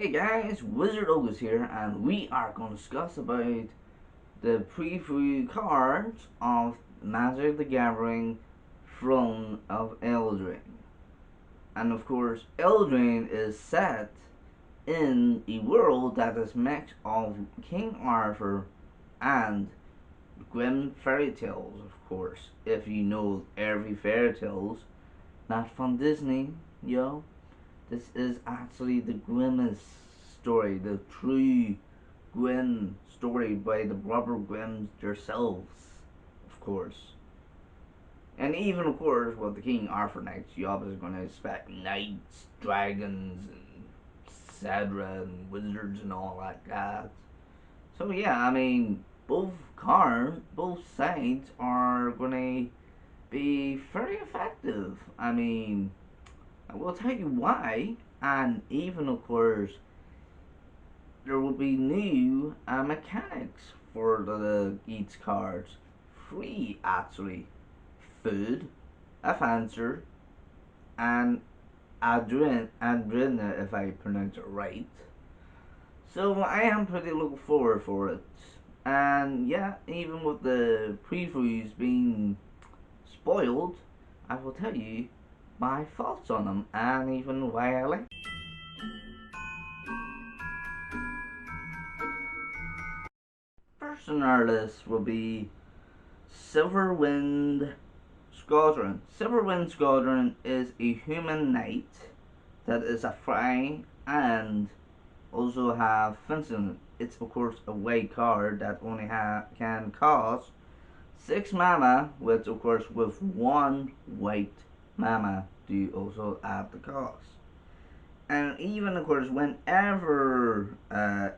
Hey guys, Wizard August here, and we are going to discuss about the preview cards of Magic the Gathering Throne of Eldraine. And of course, Eldraine is set in a world that is mix of King Arthur and Grim fairy tales, of course. If you know every fairy tales, not from Disney, yo. This is actually the grimmest story, the true Grimm story by the Robert Grimms themselves, of course. And even, of course, with the King Arthur Knights, you obviously going to expect knights, dragons, and etc., and wizards, and all like that. So, yeah, I mean, both sides are going to be very effective. I mean, I will tell you why, and even of course, there will be new mechanics for the each cards. Free actually. Food, a fancer, and adrena if I pronounce it right. So I am pretty looking forward for it. And yeah, even with the previews being spoiled, I will tell you my thoughts on them and even why I like. First on our list will be Silverwind Squadron. Silverwind Squadron is a human knight that is a fry and also have fencing. It's of course a white card that only can cost 6 mana, which of course with 1 white mana do you also add the cost. And even of course whenever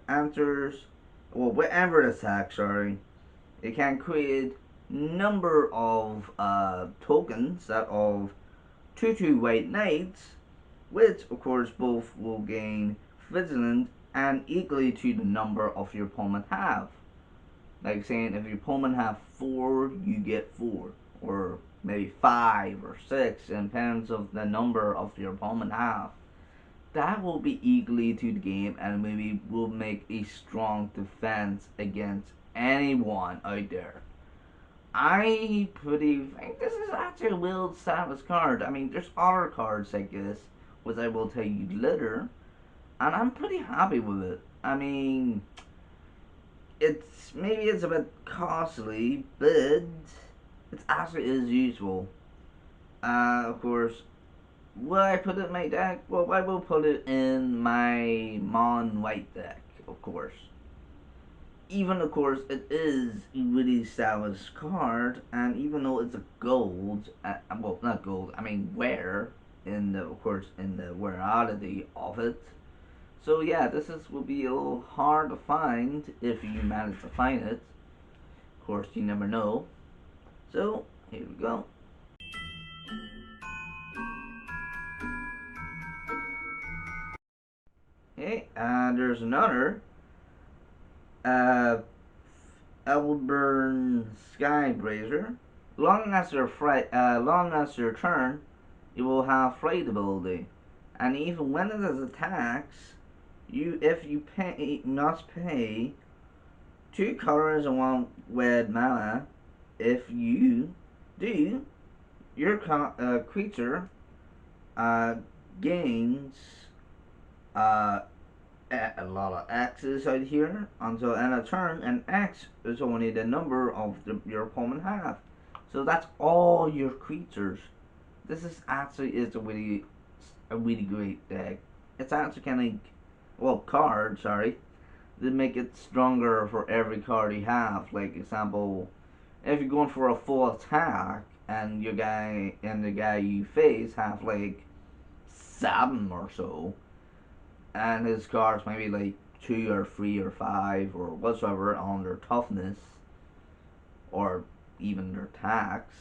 enters, well, whenever it attacks, sorry, it can create number of tokens that of 2/2 white knights, which of course both will gain vigilant and equally to the number of your opponent have. Like saying if your opponent have 4, you get 4, or maybe 5 or 6, and depends of the number of your opponent have. That will be equally to the game and maybe will make a strong defense against anyone out there. I pretty think this is actually a well established card. I mean, there's other cards like this, which I will tell you later, and I'm pretty happy with it. I mean, it's a bit costly, but it actually is useful. Of course, will I put it in my deck? Well, I will put it in my Mon White deck, of course. Even of course it is a really established card, and even though it's a gold, well, not gold, I mean rare in the, of course, in the rarity of it. So yeah, will be a little hard to find if you manage to find it. Of course, you never know. So here we go. Okay, there's another uh, Elburn Skybrazer. Long as your turn, you will have Fright ability, and even when it is attacks, if you must pay 2 colors and 1 red mana. If you do, your creature uh, gains uh, a lot of X's out here until end of turn, and X is only the number of your opponent have. So that's all your creatures. This is actually is a really great deck. It's actually kind of, well, card, sorry, to make it stronger for every card you have. Like example, if you're going for a full attack and the guy you face have like 7 or so, and his cards maybe like 2 or 3 or 5 or whatsoever on their toughness or even their attacks,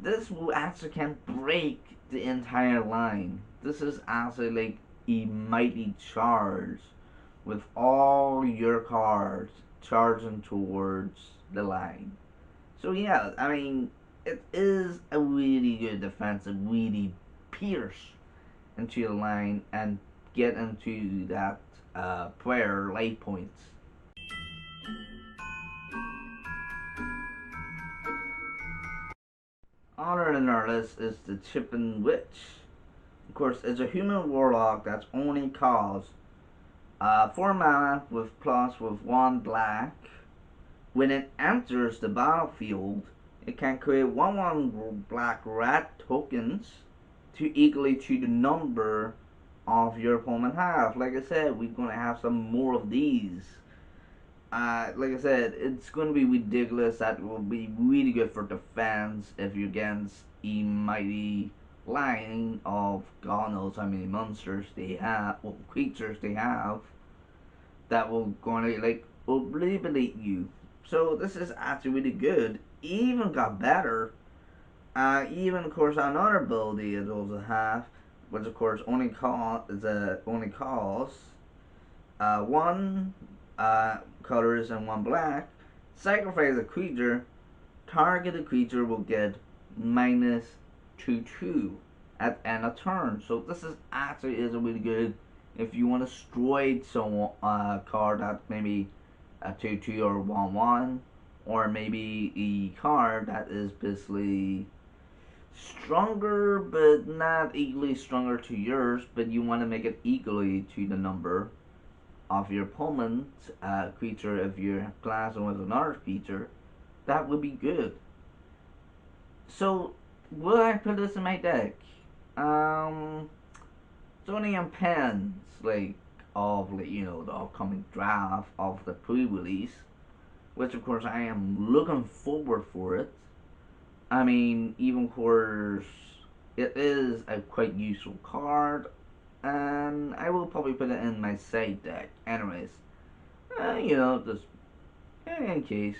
this will actually can break the entire line. This is actually like a mighty charge with all your cards charging towards the line. So yeah, I mean, it is a really good defensive, really pierce into the line and get into that prayer life points. Other than our list is the Chipping Witch. Of course, it's a human warlock that's only costs 4 mana with 1 black. When it enters the battlefield, it can create 1/1 black red tokens to equally to the number of your opponent have. Like I said, we're gonna have some more of these. Like I said, it's gonna be ridiculous. That will be really good for defense if you're against a mighty line of God knows how many monsters they have, or creatures they have, that will gonna like obliterate you. So this is actually really good. Even got better. Even of course another ability it also have, which of course only costs one colors and 1 black. Sacrifice a creature. Targeted creature will get -2/2 at end of turn. So this is actually is really good if you want to destroy some card that maybe a 2/2 or 1/1, or maybe a card that is basically stronger but not equally stronger to yours, but you want to make it equally to the number of your opponent's creature. If you're clashing with another creature, that would be good. So will I put this in my deck? It's only on pens like of like, the upcoming draft of the pre-release, which of course I am looking forward for it. I mean, even of course it is a quite useful card, and I will probably put it in my side deck. Anyways, just in case.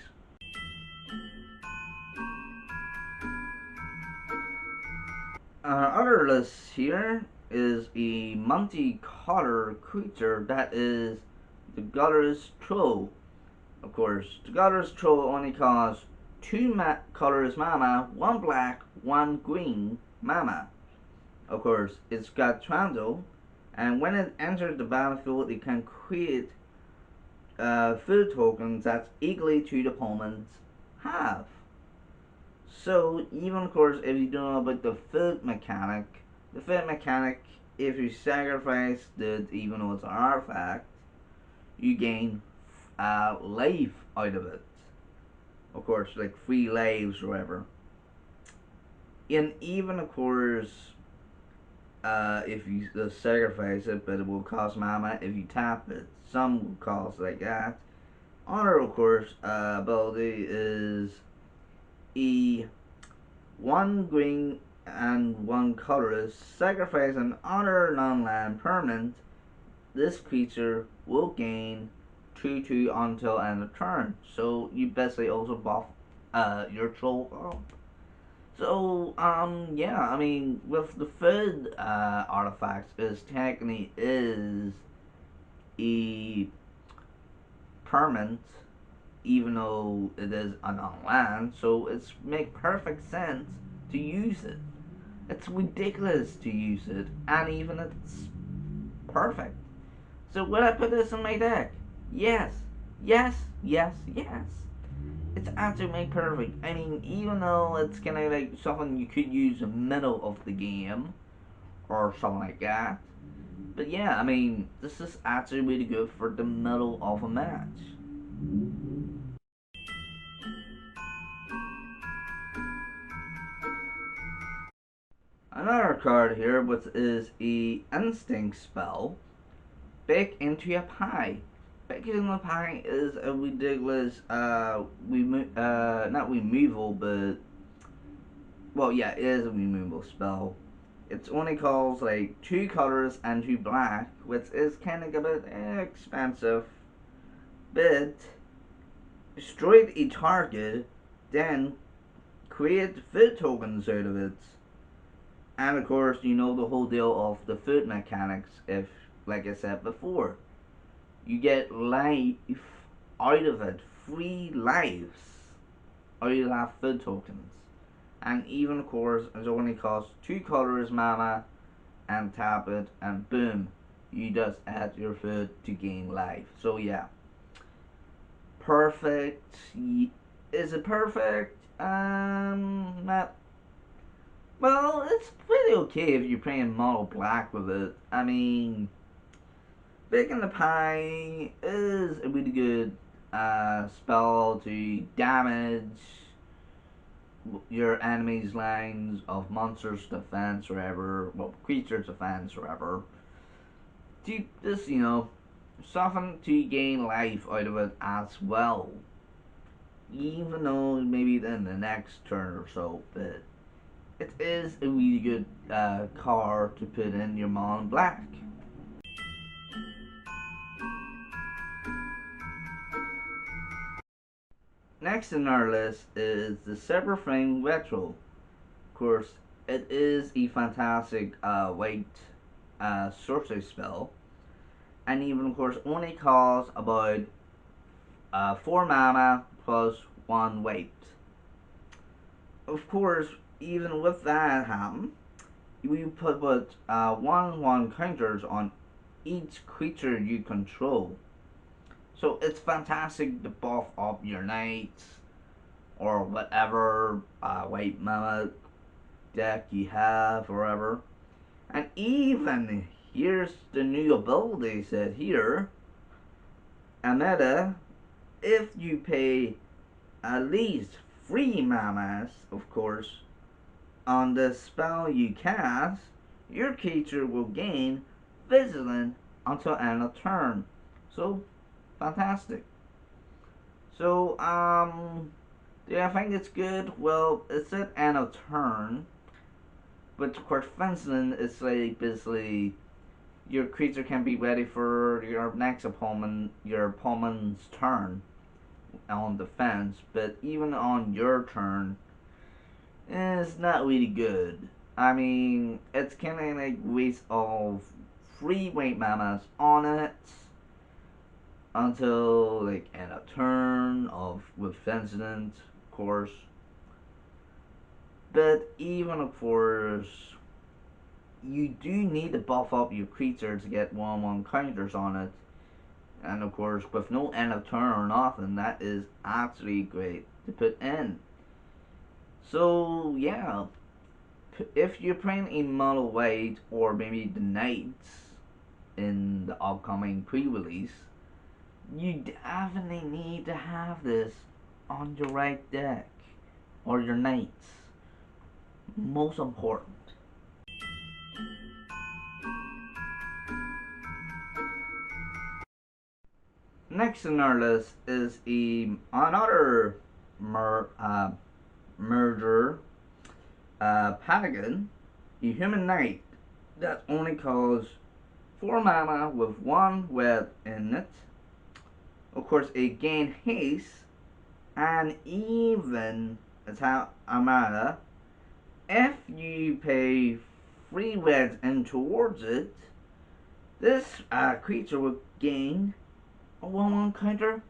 Other list here is a multi-color creature that is the Gutter's Troll. Of course, the Gutter's Troll only costs 2 colors mana, 1 black, 1 green mana. Of course, it's got Trundle, and when it enters the battlefield, it can create food tokens that's equally to the opponent's have. So even of course, if you don't know about the food mechanic, if you sacrifice it, even though it's an artifact, you gain life out of it. Of course, like 3 lives or whatever. And even of course, if you sacrifice it, but it will cost mana if you tap it. Some will cost like that. Honor, of course, ability is E 1 green and 1 colorless. Sacrifice an honor non-land permanent. This creature will gain 2/2 until end of turn. So you basically also buff your troll up. So yeah, I mean with the third artifacts is technically is a permanent, even though it is an on land, so it's make perfect sense to use it. It's ridiculous to use it, and even it's perfect. So would I put this in my deck? Yes, yes, yes, yes. It's absolutely perfect. I mean, even though it's kind of like something you could use in the middle of the game or something like that. But yeah, I mean, this is actually really good for the middle of a match. Another card here, which is a instinct spell, Bake into a Pie. Bake into a Pie is a ridiculous, not removal, but, well, yeah, it is a removal spell. It only calls like 2 colors and 2 black, which is kind of a bit expensive, but destroy a target, then create food tokens out of it. And of course, you know the whole deal of the food mechanics. If, like I said before, you get life out of it, 3 lives, or you have food tokens. And even of course, it only costs 2 colors mana, and tap it, and boom, you just add your food to gain life. So yeah, perfect. Is it perfect? Not. Well, it's pretty okay if you're playing mono black with it. I mean, Big in the Pie is a really good spell to damage your enemy's lines of monsters defense or whatever, well, creatures defense or whatever. To just, soften to gain life out of it as well. Even though maybe in the next turn or so, but it is a really good card to put in your mono black. Next in our list is the Cyberframe Retro. Of course, it is a fantastic white sorcery spell, and even of course only costs about 4 mana plus 1 weight. Of course, even with that happen, you put 1/1 counters on each creature you control. So it's fantastic to buff up your knights or whatever white mana deck you have or whatever. And even here's the new ability set here. Ameta, if you pay at least 3 manas, of course, on the spell you cast, your creature will gain Vigilant until end of turn. So fantastic. So do I think it's good? Well, it's at end of turn. But of course, fencing is like basically your creature can be ready for your opponent's turn on defense. But even on your turn, it's not really good. I mean, it's kind of like waste of 3 white manas on it until like end of turn of with fencing, of course. But even of course, you do need to buff up your creature to get 1/1 counters on it. And of course, with no end of turn or nothing, that is actually great to put in. So yeah, if you're playing a mono white or maybe the knights in the upcoming pre-release, you definitely need to have this on your right deck or your knights. Most important. Next on our list is another murder Patagon, a human knight that only costs 4 mana with 1 red in it. Of course, it gain haste and even attack mana. If you pay 3 reds in towards it, this creature will gain a 1/1 counter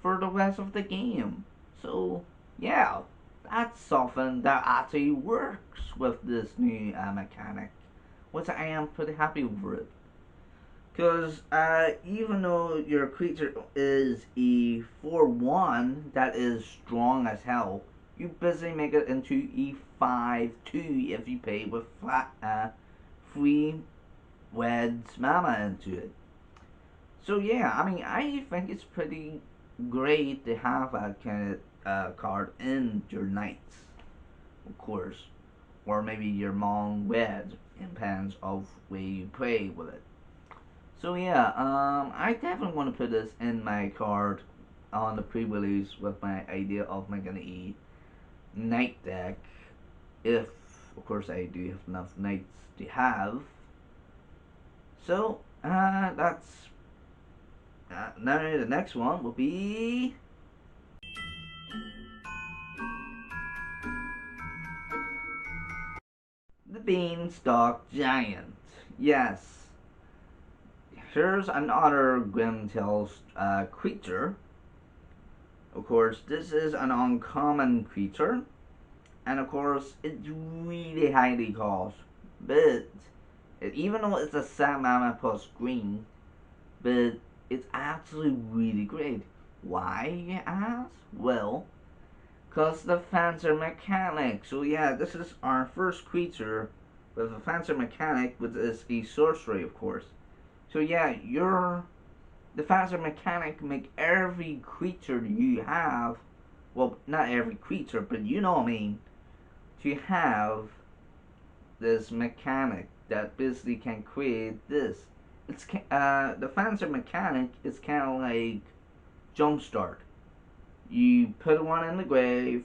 for the rest of the game. So, yeah, that's something that actually works with this new mechanic, which I am pretty happy with it. Because even though your creature is a 4/1 that is strong as hell, you basically make it into a 5/2 if you pay with flat 3 reds mana into it. So yeah, I mean, I think it's pretty great to have a kind of card in your knights, of course, or maybe your Mon red, in depends of where you play with it. So yeah, I definitely want to put this in my card on the pre-release with my idea of making a knight deck, if of course I do have enough knights to have. So that's now the next one will be the Beanstalk Giant. Yes, here's another Grimtail's creature. Of course, this is an uncommon creature, and of course, it's really highly cost. But Even though it's a sad mana plus green, but it's actually really great. Why, you ask? Well, because the Fancer mechanic. So yeah, this is our first creature with a Fancer mechanic, which is a sorcery, of course. So yeah, the Fancer mechanic make every creature you have, well, not every creature, but you know what I mean, to have this mechanic that basically can create this. It's the Fancer mechanic is kind of like Jumpstart. You put one in the grave,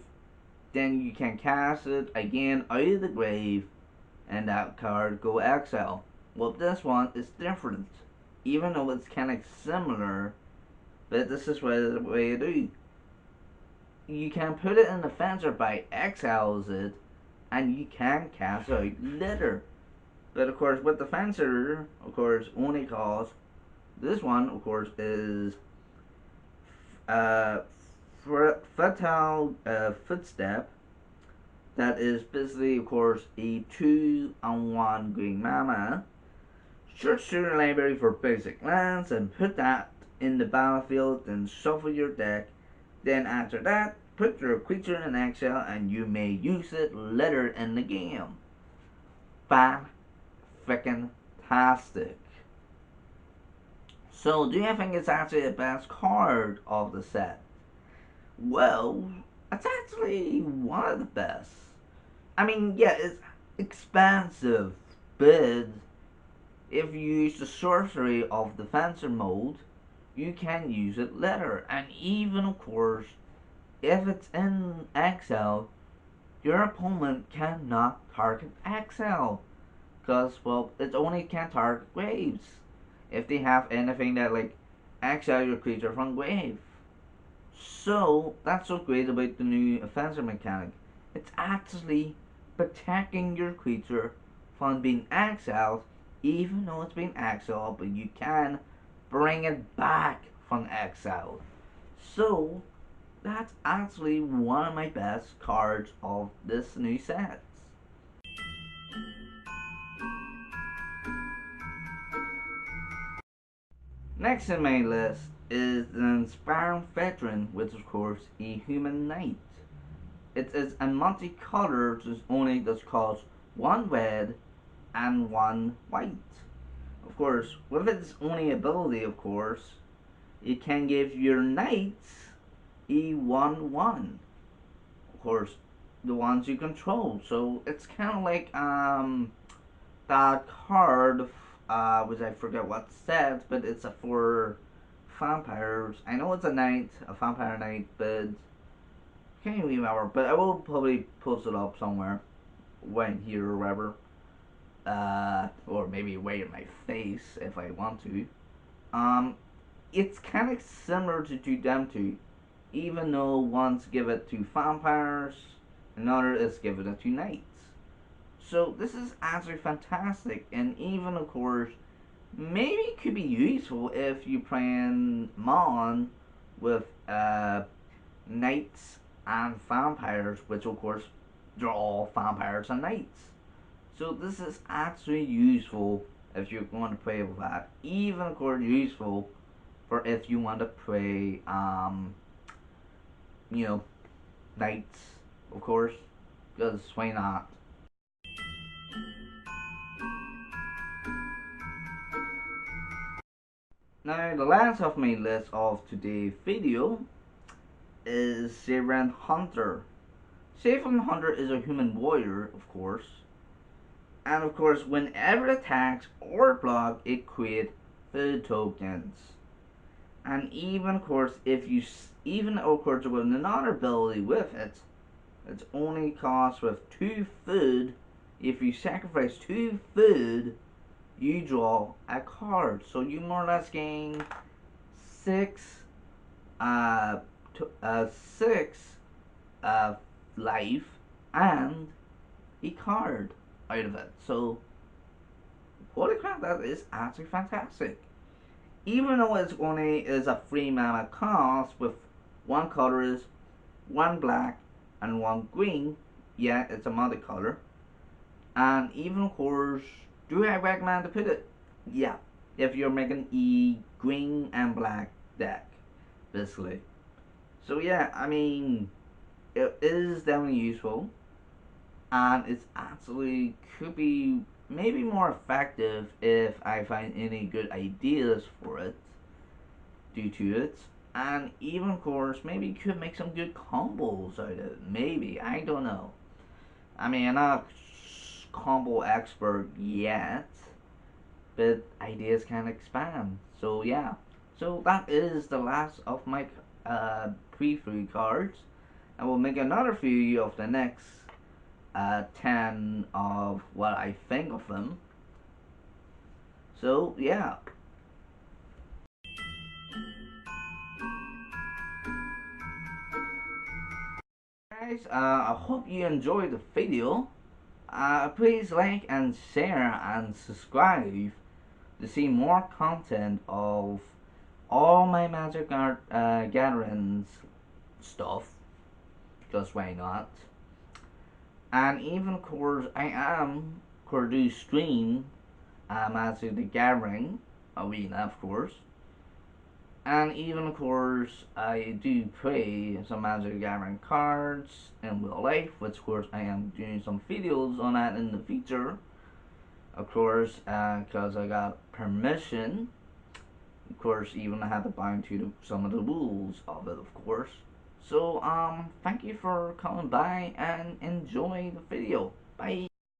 then you can cast it again out of the grave, and that card go exile. Well, this one is different, even though it's kind of similar, but this is the way you do. You can put it in the Fancer by exiles it, and you can cast out Litter. But of course, with the Fancer, of course, only cost this one, of course, is uh, Fatal Footstep. That is basically, of course, a 2-on-1 green mana. Search through your library for basic lands and put that in the battlefield, then shuffle your deck. Then after that, put your creature in exile and you may use it later in the game. Fan-frickin-tastic. So, do you think it's actually the best card of the set? Well, it's actually one of the best. I mean, yeah, it's expensive, but if you use the sorcery of the Fencer mode, you can use it later. And even, of course, if it's in exile, your opponent cannot target exile. Because, well, it only can target graves. If they have anything that, like, exile your creature from grave. So, that's so great about the new offensive mechanic. It's actually protecting your creature from being exiled, even though it's been exiled, but you can bring it back from exile. So, that's actually one of my best cards of this new set. Next in my list is the Inspiring Veteran, which is of course a human knight. It is a multicolor, only that costs one red and one white. Of course, with its only ability, of course, it can give your knights a 1/1. Of course, the ones you control. So it's kind of like that card, which I forget what says, but it's a for vampires. I know it's a knight, a vampire knight, but can't even remember. But I will probably post it up somewhere when here or wherever. Or maybe way in my face if I want to. Um, it's kind of similar to them two, even though one's give it to vampires, another is given it to knights. So this is actually fantastic, and even of course, maybe it could be useful if you plan Mon with knights and vampires, which of course they're all vampires and knights. So this is actually useful if you're going to play with that. Even of course useful for if you want to play you know, knights, of course, because why not? Now the last of my list of today's video is Siren Hunter. Siren Hunter is a human warrior, of course, and of course whenever it attacks or block, it creates food tokens. And even of course, if you even of course with another ability with it, it's only cost with 2 food. If you sacrifice 2 food, you draw a card. So you more or less gain 6 uh, 6 life and a card out of it. So holy crap, that is actually fantastic. Even though it's only is a free mana cost with 1 color is 1 black and 1 green, yeah, it's a multicolor. And even of course Do I recommend to put it? Yeah, if you're making a green and black deck, basically. So yeah, I mean, it is definitely useful, and it's actually could be maybe more effective if I find any good ideas for it due to it. And even of course maybe could make some good combos out of it. Maybe. I don't know. I mean I'm not combo expert yet, but ideas can expand. So yeah. So that is the last of my pre-free cards. I will make another few of the next 10 of what I think of them. So yeah. Guys, I hope you enjoyed the video. Please like and share and subscribe to see more content of all my Magic Art Gatherings stuff. Because why not? And even of course I am going to stream Magic the Gathering Arena, of course. And even of course I do play some Magic the Gathering cards in real life, which of course I am doing some videos on that in the future. Of course, because I got permission. Of course, even I had to bind to some of the rules of it, of course. So, thank you for coming by and enjoy the video. Bye.